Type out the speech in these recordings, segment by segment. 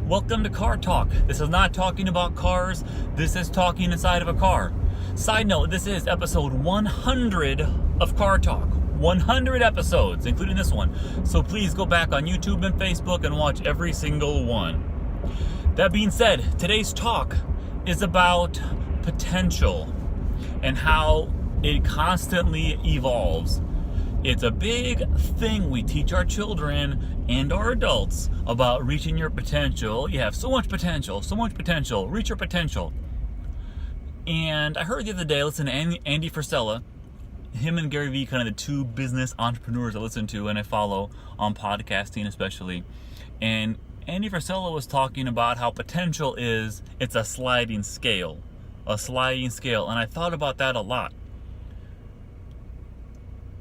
Welcome to Car Talk. This is not talking about cars, this is talking inside of a car. Side note, this is episode 100 of Car Talk. 100 episodes, including this one. So please go back on YouTube and Facebook and watch every single one. That being said, today's talk is about potential and how it constantly evolves. It's a big thing we teach our children and our adults about reaching your potential. You have so much potential, reach your potential. And I heard the other day, listen to Andy Frisella, him and Gary Vee, kind of the two business entrepreneurs I listen to and I follow on podcasting especially. And Andy Frisella was talking about how potential it's a sliding scale. And I thought about that a lot.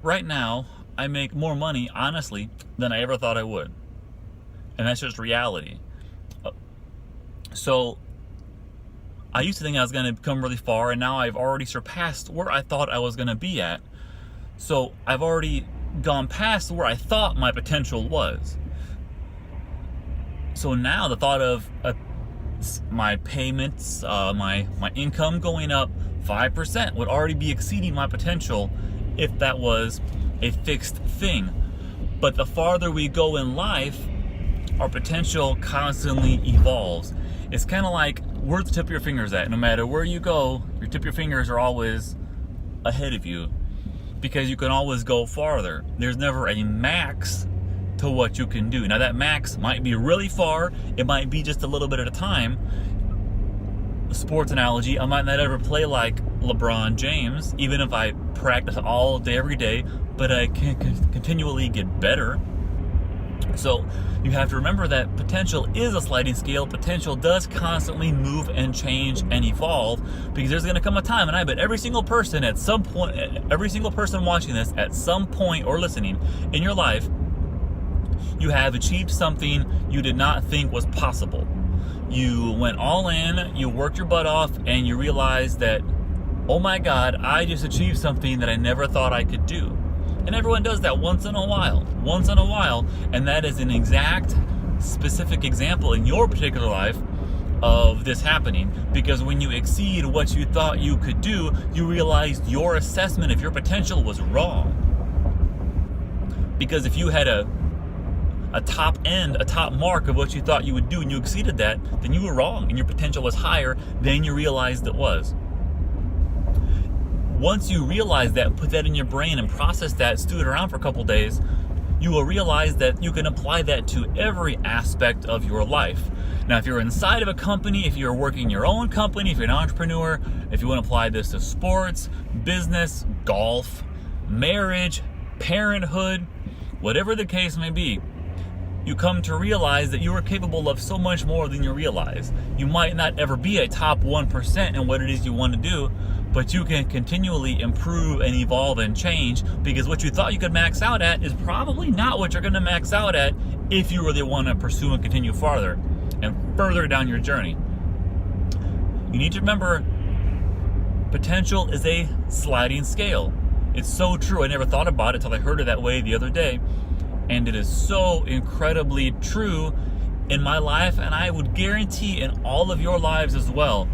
Right now, I make more money, honestly, than I ever thought I would. And that's just reality. So, I used to think I was going to come really far, and now I've already surpassed where I thought I was going to be at. So, I've already gone past where I thought my potential was. So now the thought of my payments, my income going up 5% would already be exceeding my potential if that was a fixed thing. But the farther we go in life, our potential constantly evolves. It's kind of like where the tip of your fingers at. No matter where you go, your tip of your fingers are always ahead of you because you can always go farther. There's never a max to what you can do. Now that max might be really far, it might be just a little bit at a time. A sports analogy, I might not ever play like LeBron James, even if I practice all day, every day, but I can continually get better. So you have to remember that potential is a sliding scale. Potential does constantly move and change and evolve because there's going to come a time, and I bet every single person at some point, every single person watching this at some point or listening in your life, you have achieved something you did not think was possible. You went all in, you worked your butt off, and you realized that, oh my God, I just achieved something that I never thought I could do. And everyone does that once in a while, and that is an exact, specific example in your particular life of this happening. Because when you exceed what you thought you could do, you realized your assessment of your potential was wrong. Because if you had a top mark of what you thought you would do and you exceeded that, then you were wrong and your potential was higher than you realized it was. Once you realize that, put that in your brain and process that, stew it around for a couple days, you will realize that you can apply that to every aspect of your life. Now, if you're inside of a company, if you're working your own company, if you're an entrepreneur, if you want to apply this to sports, business, golf, marriage, parenthood, whatever the case may be, you come to realize that you are capable of so much more than you realize. You might not ever be a top 1% in what it is you want to do, but you can continually improve and evolve and change because what you thought you could max out at is probably not what you're going to max out at if you really want to pursue and continue farther and further down your journey. You need to remember, potential is a sliding scale. It's so true. I never thought about it until I heard it that way the other day. And it is so incredibly true in my life, and I would guarantee in all of your lives as well.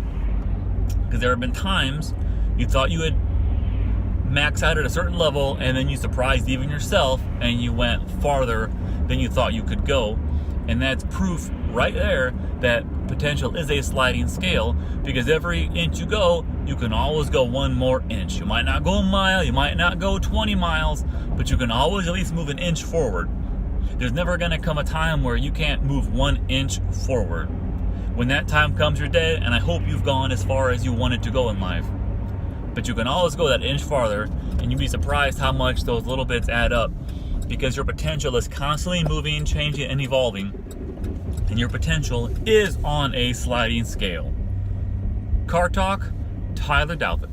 Because there have been times you thought you had maxed out at a certain level, and then you surprised even yourself, and you went farther than you thought you could go. And that's proof right there that potential is a sliding scale, because every inch you go, you can always go one more inch. You might not go a mile, you might not go 20 miles, but you can always at least move an inch forward. There's never going to come a time where you can't move 1 inch forward. When that time comes, you're dead, and I hope you've gone as far as you wanted to go in life. But you can always go that inch farther, and you'd be surprised how much those little bits add up, because your potential is constantly moving, changing, and evolving, and your potential is on a sliding scale. Car Talk, Tyler Dalvin.